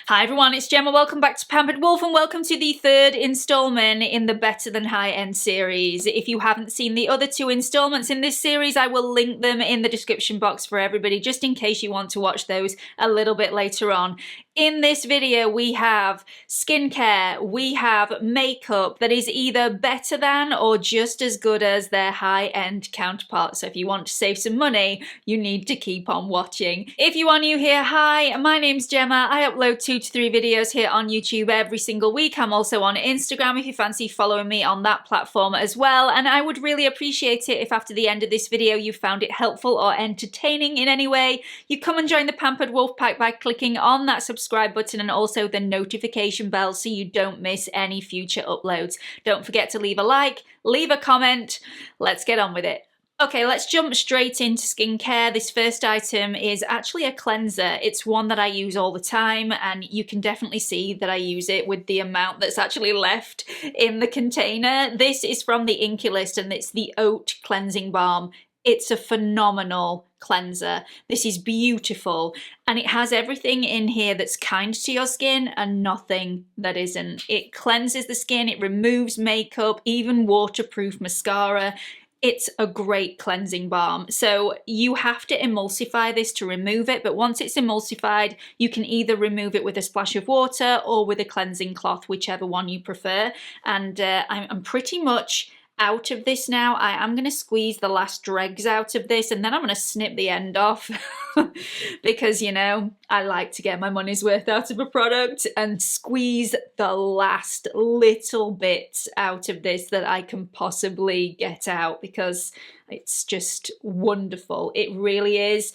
Hi everyone, it's Gemma. Welcome back to Pampered Wolf and welcome to the third installment in the Better Than High End series. If you haven't seen the other two installments in this series, I will link them in the description box for everybody, just in case you want to watch those a little bit later on. In this video, we have skincare, we have makeup that is either better than or just as good as their high-end counterparts. So if you want to save some money, you need to keep on watching. If you are new here, hi, my name's Gemma. I upload 2 to 3 videos here on YouTube every single week. I'm also on Instagram if you fancy following me on that platform as well. And I would really appreciate it if after the end of this video you found it helpful or entertaining in any way. You come and join the Pampered Wolf Pack by clicking on that subscribe button and also the notification bell so you don't miss any future uploads. Don't forget to leave a like, leave a comment. Let's get on with it. Okay, let's jump straight into skincare. This first item is actually a cleanser. It's one that I use all the time, and you can definitely see that I use it with the amount that's actually left in the container. This is from the Inculist, and it's the Oat Cleansing Balm. It's a phenomenal cleanser. This is beautiful, and it has everything in here that's kind to your skin and nothing that isn't. It cleanses the skin, it removes makeup, even waterproof mascara. It's a great cleansing balm. So you have to emulsify this to remove it, but once it's emulsified, you can either remove it with a splash of water or with a cleansing cloth, whichever one you prefer. And I'm pretty much out of this now. I am going to squeeze the last dregs out of this and then I'm going to snip the end off because, you know, I like to get my money's worth out of a product and squeeze the last little bits out of this that I can possibly get out because it's just wonderful. It really is.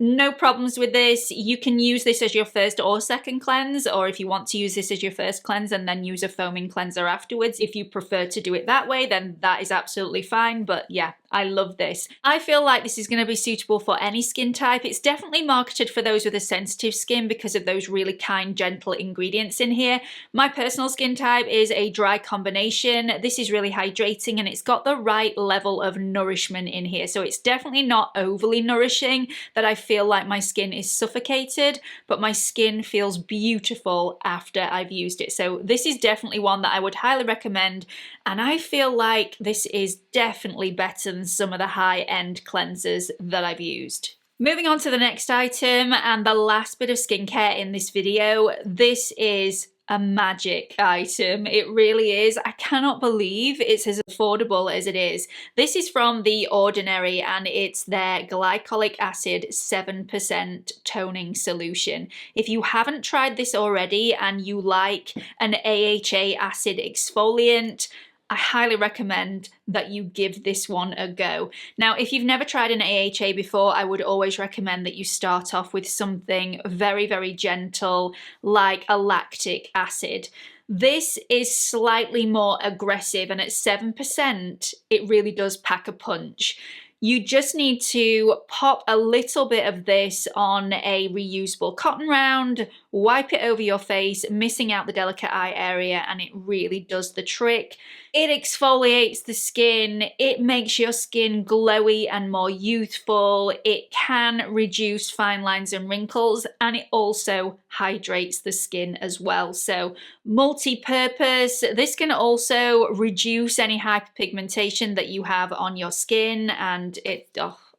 No problems with this. You can use this as your first or second cleanse, or if you want to use this as your first cleanse and then use a foaming cleanser afterwards, if you prefer to do it that way, then that is absolutely fine. But yeah, I love this. I feel like this is going to be suitable for any skin type. It's definitely marketed for those with a sensitive skin because of those really kind, gentle ingredients in here. My personal skin type is a dry combination. This is really hydrating and it's got the right level of nourishment in here. So it's definitely not overly nourishing that I feel like my skin is suffocated, but my skin feels beautiful after I've used it. So this is definitely one that I would highly recommend, and I feel like this is definitely better than some of the high-end cleansers that I've used. Moving on to the next item and the last bit of skincare in this video. This is a magic item. It really is. I cannot believe it's as affordable as it is. This is from The Ordinary and it's their Glycolic Acid 7% toning solution. If you haven't tried this already and you like an AHA acid exfoliant, I highly recommend that you give this one a go. Now, if you've never tried an AHA before, I would always recommend that you start off with something very, very gentle, like a lactic acid. This is slightly more aggressive, and at 7%, it really does pack a punch. You just need to pop a little bit of this on a reusable cotton round, wipe it over your face, missing out the delicate eye area, and it really does the trick. It exfoliates the skin, it makes your skin glowy and more youthful, it can reduce fine lines and wrinkles, and it also hydrates the skin as well. So multi-purpose. This can also reduce any hyperpigmentation that you have on your skin, and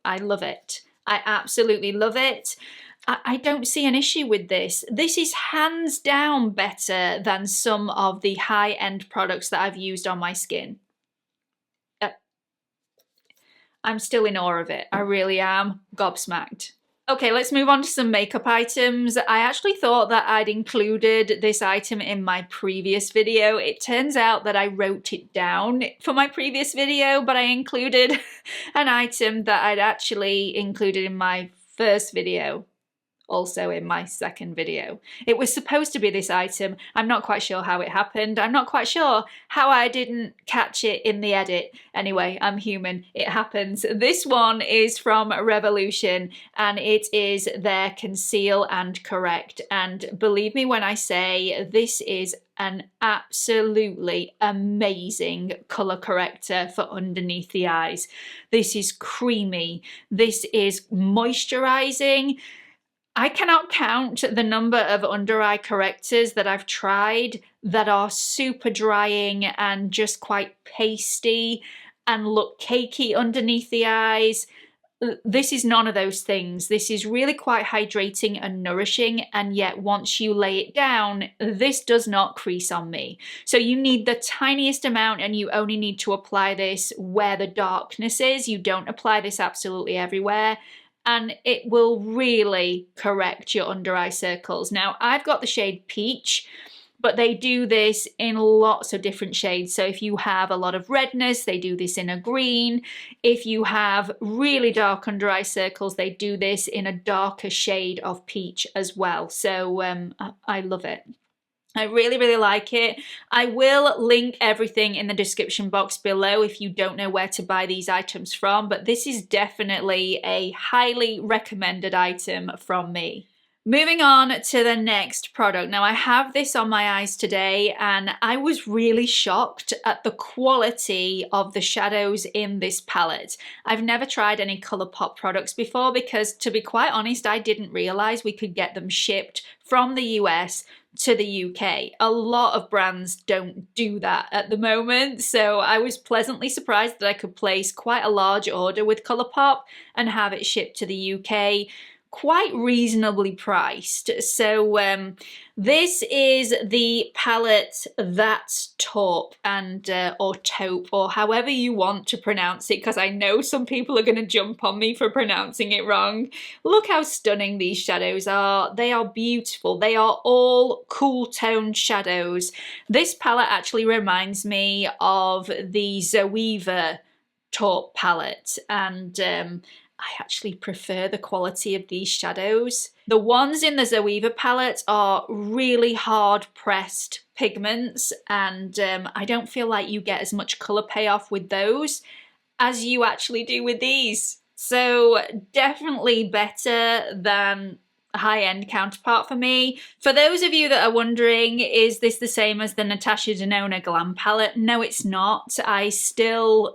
I love it. I absolutely love it. I don't see an issue with this. This is hands down better than some of the high-end products that I've used on my skin. I'm still in awe of it. I really am gobsmacked. Okay, let's move on to some makeup items. I actually thought that I'd included this item in my previous video. It turns out that I wrote it down for my previous video, but I included an item that I'd actually included in my first video, also in my second video. It was supposed to be this item. I'm not quite sure how it happened. I'm not quite sure how I didn't catch it in the edit. Anyway, I'm human. It happens. This one is from Revolution and it is their Conceal and Correct. And believe me when I say this is an absolutely amazing colour corrector for underneath the eyes. This is creamy. This is moisturising. I cannot count the number of under eye correctors that I've tried that are super drying and just quite pasty and look cakey underneath the eyes. This is none of those things. This is really quite hydrating and nourishing, and yet once you lay it down, this does not crease on me. So you need the tiniest amount, and you only need to apply this where the darkness is. You don't apply this absolutely everywhere, and it will really correct your under eye circles. Now, I've got the shade Peach, but they do this in lots of different shades. So if you have a lot of redness, they do this in a green. If you have really dark under eye circles, they do this in a darker shade of peach as well. So I love it. I really, really like it. I will link everything in the description box below if you don't know where to buy these items from, but this is definitely a highly recommended item from me. Moving on to the next product. Now I have this on my eyes today and I was really shocked at the quality of the shadows in this palette. I've never tried any ColourPop products before because, to be quite honest, I didn't realise we could get them shipped from the US to the UK. A lot of brands don't do that at the moment, so I was pleasantly surprised that I could place quite a large order with ColourPop and have it shipped to the UK. Quite reasonably priced. So this is the palette That's Taupe, and or Taupe, or however you want to pronounce it, because I know some people are going to jump on me for pronouncing it wrong. Look how stunning these shadows are. They are beautiful. They are all cool toned shadows. This palette actually reminds me of the Zoeva Taupe palette, and I actually prefer the quality of these shadows. The ones in the Zoeva palette are really hard pressed pigments, and I don't feel like you get as much colour payoff with those as you actually do with these. So definitely better than a high-end counterpart for me. For those of you that are wondering, is this the same as the Natasha Denona Glam palette? No, it's not. I still,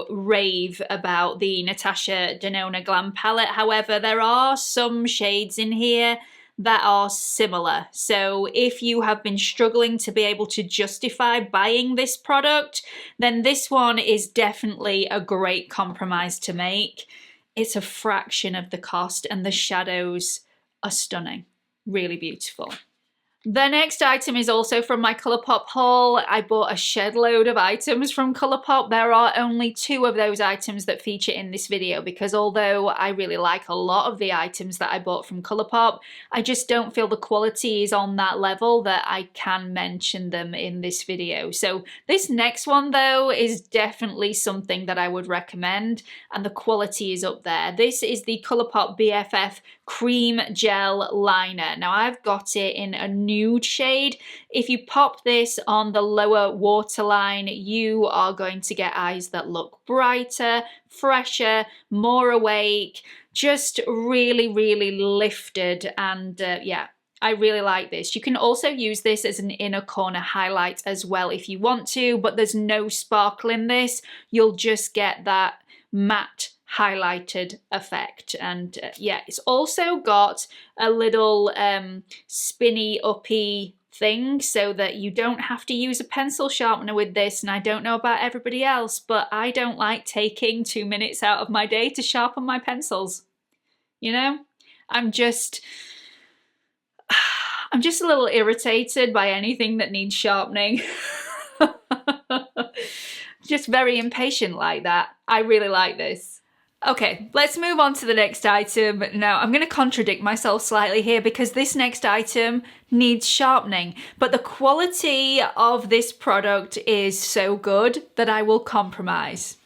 rave about the Natasha Denona Glam palette. However, there are some shades in here that are similar. So if you have been struggling to be able to justify buying this product, then this one is definitely a great compromise to make. It's a fraction of the cost, and the shadows are stunning, really beautiful. The next item is also from my ColourPop haul. I bought a shed load of items from ColourPop. There are only 2 of those items that feature in this video because although I really like a lot of the items that I bought from ColourPop, I just don't feel the quality is on that level that I can mention them in this video. So this next one though is definitely something that I would recommend, and the quality is up there. This is the ColourPop BFF Cream Gel Liner. Now I've got it in a nude shade. If you pop this on the lower waterline, you are going to get eyes that look brighter, fresher, more awake, just really, really lifted, and yeah. I really like this. You can also use this as an inner corner highlight as well if you want to, but there's no sparkle in this. You'll just get that matte highlighted effect, and yeah, it's also got a little spinny uppy thing so that you don't have to use a pencil sharpener with this. And I don't know about everybody else, but I don't like taking 2 minutes out of my day to sharpen my pencils. I'm just a little irritated by anything that needs sharpening. Just very impatient like that. I really like this. Okay, let's move on to the next item. Now, I'm going to contradict myself slightly here because this next item needs sharpening, but the quality of this product is so good that I will compromise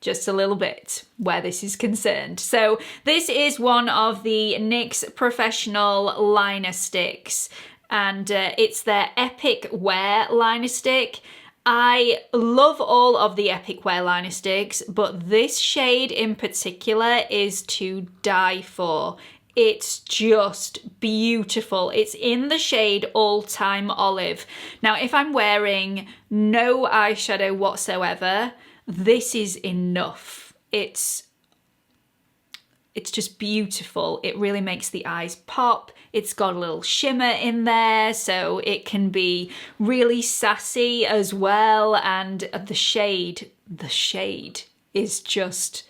just a little bit where this is concerned. So this is one of the NYX Professional Liner Sticks, and it's their Epic Wear Liner Stick. I love all of the Epic Wear liner sticks, but this shade in particular is to die for. It's just beautiful. It's in the shade All Time Olive. Now, if I'm wearing no eyeshadow whatsoever, this is enough. It's It's just beautiful. It really makes the eyes pop. It's got a little shimmer in there, so it can be really sassy as well. And the shade is just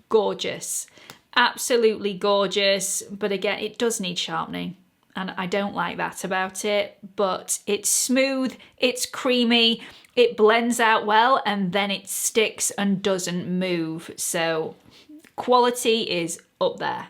gorgeous. Absolutely gorgeous. But again, it does need sharpening. And I don't like that about it, but it's smooth, it's creamy, it blends out well, and then it sticks and doesn't move. So quality is up there.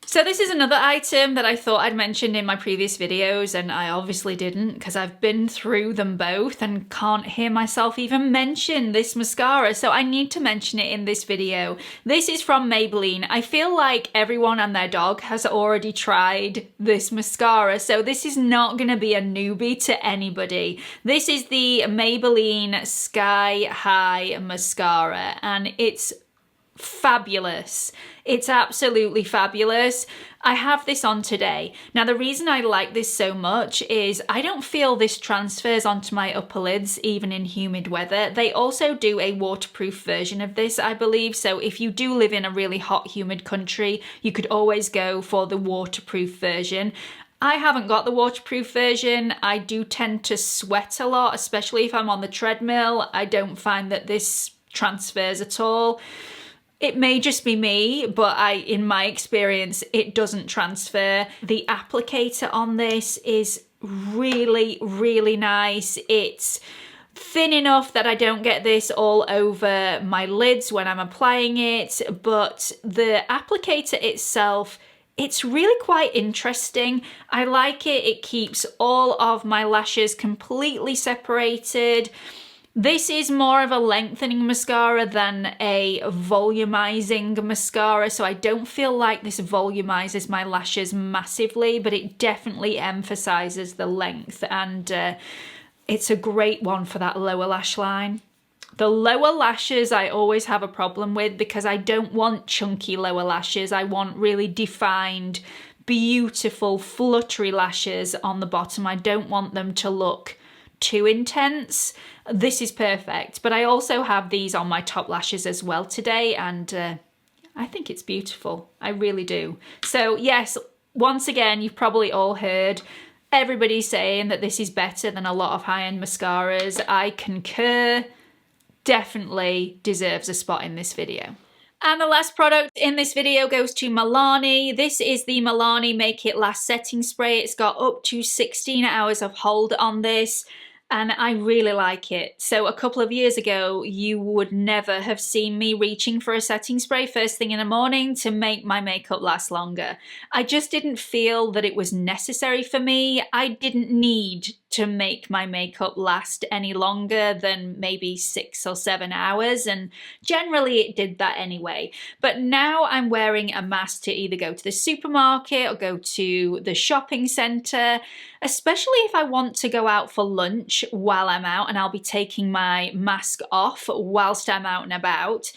So this is another item that I thought I'd mentioned in my previous videos, and I obviously didn't because I've been through them both and can't hear myself even mention this mascara, so I need to mention it in this video. This is from Maybelline. I feel like everyone and their dog has already tried this mascara, so this is not going to be a newbie to anybody. This is the Maybelline Sky High Mascara, and it's fabulous. It's absolutely fabulous. I have this on today. Now, the reason I like this so much is I don't feel this transfers onto my upper lids even in humid weather. They also do a waterproof version of this, I believe. So if you do live in a really hot, humid country, you could always go for the waterproof version. I haven't got the waterproof version. I do tend to sweat a lot, especially if I'm on the treadmill. I don't find that this transfers at all. It may just be me, but in my experience, it doesn't transfer. The applicator on this is really, really nice. It's thin enough that I don't get this all over my lids when I'm applying it, but the applicator itself, it's really quite interesting. I like it. It keeps all of my lashes completely separated. This is more of a lengthening mascara than a volumizing mascara, so I don't feel like this volumizes my lashes massively, but it definitely emphasizes the length, and it's a great one for that lower lash line. The lower lashes I always have a problem with because I don't want chunky lower lashes. I want really defined, beautiful, fluttery lashes on the bottom. I don't want them to look too intense. This is perfect, but I also have these on my top lashes as well today, and I think it's beautiful. I really do. So yes, once again, you've probably all heard everybody saying that this is better than a lot of high-end mascaras. I concur. Definitely deserves a spot in this video. And the last product in this video goes to Milani. This is the Milani Make It Last Setting Spray. It's got up to 16 hours of hold on this, and I really like it. So a couple of years ago, you would never have seen me reaching for a setting spray first thing in the morning to make my makeup last longer. I just didn't feel that it was necessary for me. I didn't need to make my makeup last any longer than maybe 6 or 7 hours, and generally it did that anyway. But now I'm wearing a mask to either go to the supermarket or go to the shopping centre, especially if I want to go out for lunch while I'm out, and I'll be taking my mask off whilst I'm out and about.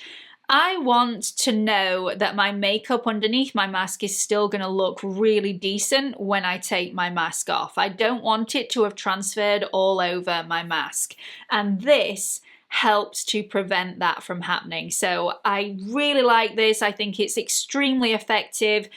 I want to know that my makeup underneath my mask is still going to look really decent when I take my mask off. I don't want it to have transferred all over my mask, and this helps to prevent that from happening. So I really like this. I think it's extremely effective.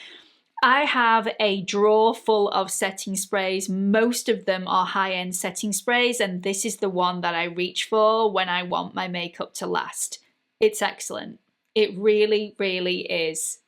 I have a drawer full of setting sprays. Most of them are high-end setting sprays, and this is the one that I reach for when I want my makeup to last. It's excellent. It really, really is.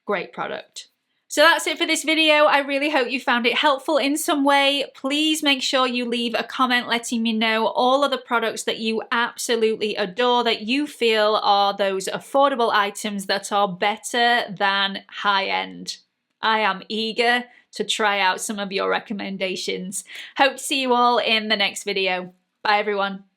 Great product. So that's it for this video. I really hope you found it helpful in some way. Please make sure you leave a comment letting me know all of the products that you absolutely adore, that you feel are those affordable items that are better than high-end. I am eager to try out some of your recommendations. Hope to see you all in the next video. Bye everyone.